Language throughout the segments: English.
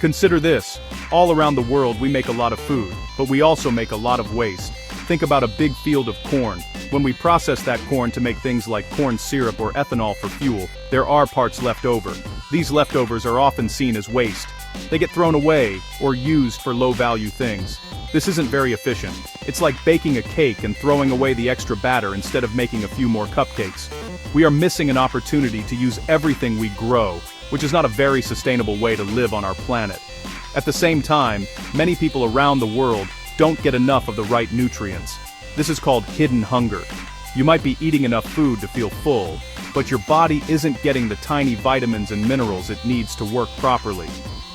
Consider this. All around the world we make a lot of food, but we also make a lot of waste. Think about a big field of corn. When we process that corn to make things like corn syrup or ethanol for fuel, there are parts left over. These leftovers are often seen as waste. They get thrown away, or used for low-value things. This isn't very efficient. It's like baking a cake and throwing away the extra batter instead of making a few more cupcakes. We are missing an opportunity to use everything we grow, which is not a very sustainable way to live on our planet. At the same time, many people around the world don't get enough of the right nutrients. This is called hidden hunger. You might be eating enough food to feel full, but your body isn't getting the tiny vitamins and minerals it needs to work properly.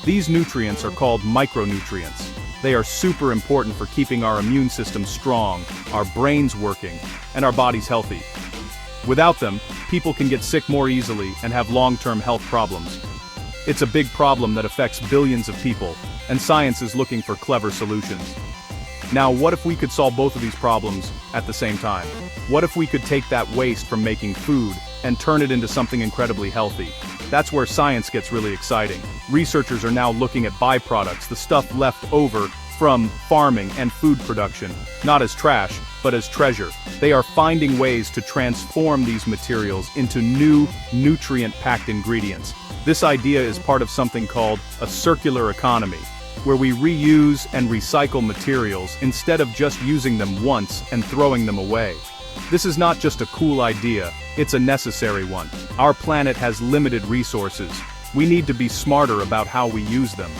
These nutrients are called micronutrients. They are super important for keeping our immune system strong, our brains working, and our bodies healthy. Without them, people can get sick more easily and have long-term health problems. It's a big problem that affects billions of people, and science is looking for clever solutions. Now, what if we could solve both of these problems at the same time? What if we could take that waste from making food and turn it into something incredibly healthy? That's where science gets really exciting. Researchers are now looking at byproducts, the stuff left over from farming and food production, not as trash, but as treasure. They are finding ways to transform these materials into new, nutrient-packed ingredients. This idea is part of something called a circular economy, where we reuse and recycle materials instead of just using them once and throwing them away. This is not just a cool idea, it's a necessary one. Our planet has limited resources. We need to be smarter about how we use them.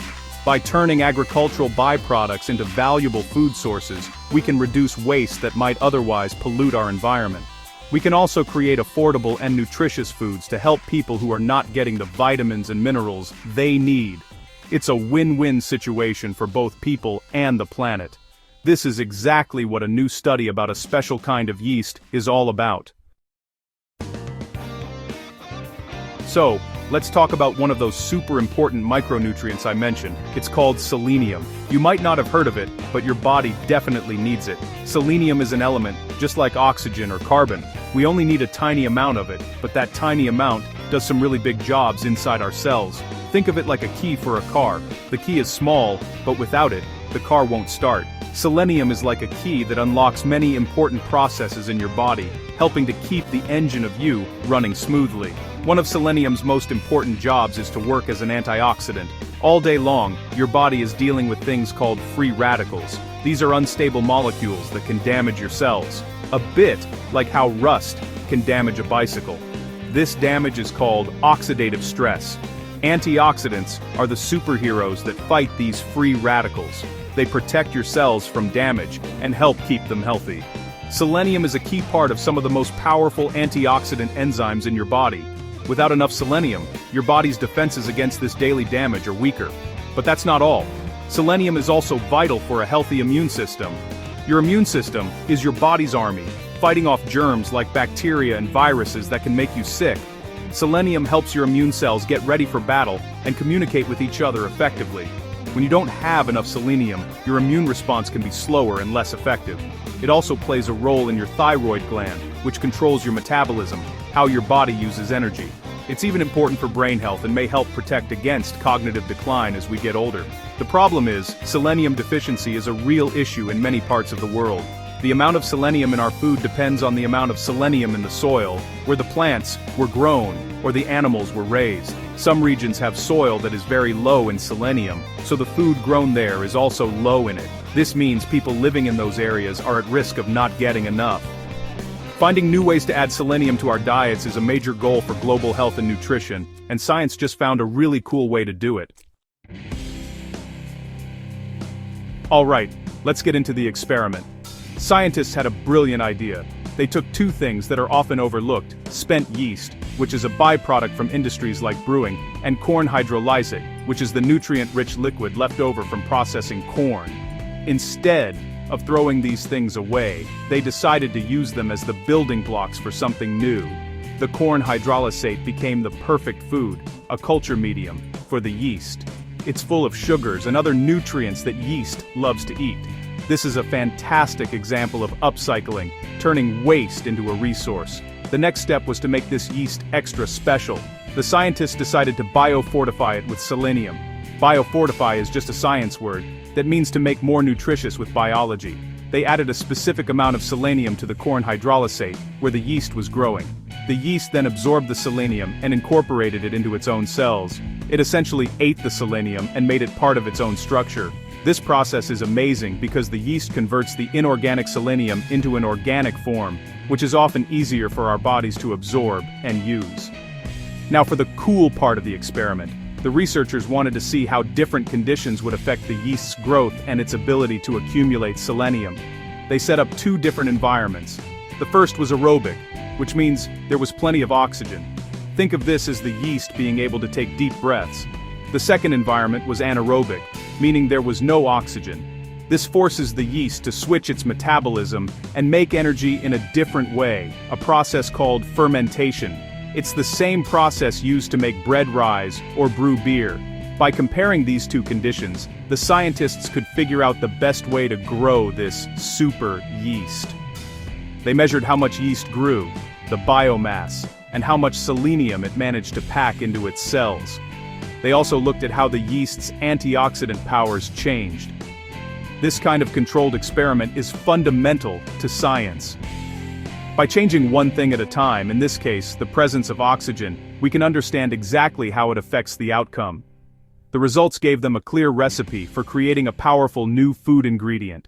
By turning agricultural byproducts into valuable food sources, we can reduce waste that might otherwise pollute our environment. We can also create affordable and nutritious foods to help people who are not getting the vitamins and minerals they need. It's a win-win situation for both people and the planet. This is exactly what a new study about a special kind of yeast is all about. So, let's talk about one of those super important micronutrients I mentioned. It's called selenium. You might not have heard of it, but your body definitely needs it. Selenium is an element, just like oxygen or carbon. We only need a tiny amount of it, but that tiny amount does some really big jobs inside our cells. Think of it like a key for a car. The key is small, but without it, the car won't start. Selenium is like a key that unlocks many important processes in your body, helping to keep the engine of you running smoothly. One of selenium's most important jobs is to work as an antioxidant. All day long, your body is dealing with things called free radicals. These are unstable molecules that can damage your cells. A bit like how rust can damage a bicycle. This damage is called oxidative stress. Antioxidants are the superheroes that fight these free radicals. They protect your cells from damage and help keep them healthy. Selenium is a key part of some of the most powerful antioxidant enzymes in your body. Without enough selenium, your body's defenses against this daily damage are weaker. But that's not all. Selenium is also vital for a healthy immune system. Your immune system is your body's army, fighting off germs like bacteria and viruses that can make you sick. Selenium helps your immune cells get ready for battle and communicate with each other effectively. When you don't have enough selenium, your immune response can be slower and less effective. It also plays a role in your thyroid gland, which controls your metabolism, how your body uses energy. It's even important for brain health and may help protect against cognitive decline as we get older. The problem is, selenium deficiency is a real issue in many parts of the world. The amount of selenium in our food depends on the amount of selenium in the soil, where the plants were grown or the animals were raised. Some regions have soil that is very low in selenium, so the food grown there is also low in it. This means people living in those areas are at risk of not getting enough. Finding new ways to add selenium to our diets is a major goal for global health and nutrition, and science just found a really cool way to do it. Alright, let's get into the experiment. Scientists had a brilliant idea. They took two things that are often overlooked: spent yeast, which is a byproduct from industries like brewing, and corn hydrolysate, which is the nutrient-rich liquid left over from processing corn. Instead of throwing these things away, they decided to use them as the building blocks for something new. The corn hydrolysate became the perfect food, a culture medium, for the yeast. It's full of sugars and other nutrients that yeast loves to eat. This is a fantastic example of upcycling, turning waste into a resource. The next step was to make this yeast extra special. The scientists decided to biofortify it with selenium. Biofortify is just a science word that means to make more nutritious with biology. They added a specific amount of selenium to the corn hydrolysate, where the yeast was growing. The yeast then absorbed the selenium and incorporated it into its own cells. It essentially ate the selenium and made it part of its own structure. This process is amazing because the yeast converts the inorganic selenium into an organic form, which is often easier for our bodies to absorb and use. Now for the cool part of the experiment. The researchers wanted to see how different conditions would affect the yeast's growth and its ability to accumulate selenium. They set up 2 different environments. The first was aerobic, which means there was plenty of oxygen. Think of this as the yeast being able to take deep breaths. The second environment was anaerobic, meaning there was no oxygen. This forces the yeast to switch its metabolism and make energy in a different way, a process called fermentation. It's the same process used to make bread rise or brew beer. By comparing these 2 conditions, the scientists could figure out the best way to grow this super yeast. They measured how much yeast grew, the biomass, and how much selenium it managed to pack into its cells. They also looked at how the yeast's antioxidant powers changed. This kind of controlled experiment is fundamental to science. By changing one thing at a time, in this case, the presence of oxygen, we can understand exactly how it affects the outcome. The results gave them a clear recipe for creating a powerful new food ingredient.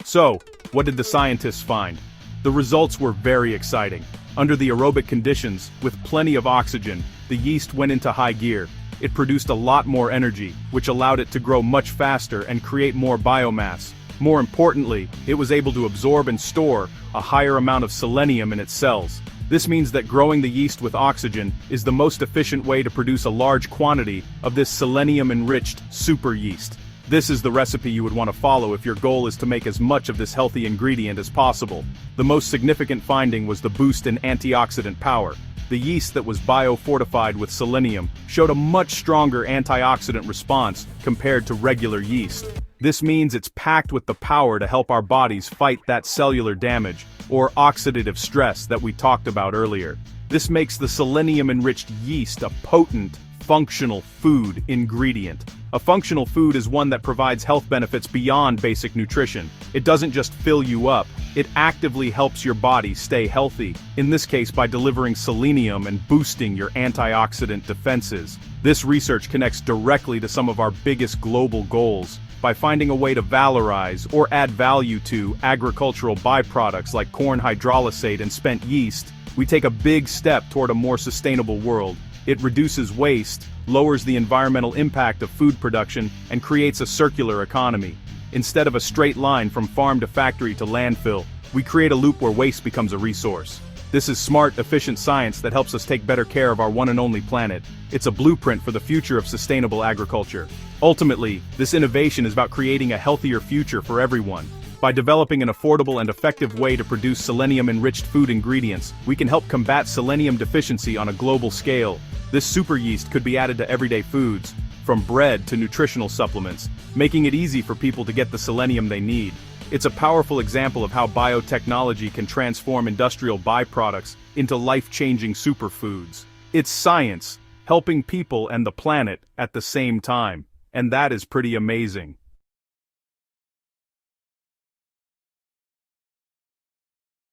So, what did the scientists find? The results were very exciting. Under the aerobic conditions, with plenty of oxygen, the yeast went into high gear. It produced a lot more energy, which allowed it to grow much faster and create more biomass. More importantly, it was able to absorb and store a higher amount of selenium in its cells. This means that growing the yeast with oxygen is the most efficient way to produce a large quantity of this selenium-enriched super yeast. This is the recipe you would want to follow if your goal is to make as much of this healthy ingredient as possible. The most significant finding was the boost in antioxidant power. The yeast that was biofortified with selenium showed a much stronger antioxidant response compared to regular yeast. This means it's packed with the power to help our bodies fight that cellular damage, or oxidative stress that we talked about earlier. This makes the selenium-enriched yeast a potent, functional food ingredient. A functional food is one that provides health benefits beyond basic nutrition. It doesn't just fill you up, it actively helps your body stay healthy, in this case by delivering selenium and boosting your antioxidant defenses. This research connects directly to some of our biggest global goals. By finding a way to valorize or add value to agricultural byproducts like corn hydrolysate and spent yeast, we take a big step toward a more sustainable world. It reduces waste, lowers the environmental impact of food production, and creates a circular economy. Instead of a straight line from farm to factory to landfill, we create a loop where waste becomes a resource. This is smart, efficient science that helps us take better care of our one and only planet. It's a blueprint for the future of sustainable agriculture. Ultimately, this innovation is about creating a healthier future for everyone. By developing an affordable and effective way to produce selenium-enriched food ingredients, we can help combat selenium deficiency on a global scale. This super yeast could be added to everyday foods, from bread to nutritional supplements, making it easy for people to get the selenium they need. It's a powerful example of how biotechnology can transform industrial byproducts into life-changing superfoods. It's science, helping people and the planet at the same time. And that is pretty amazing.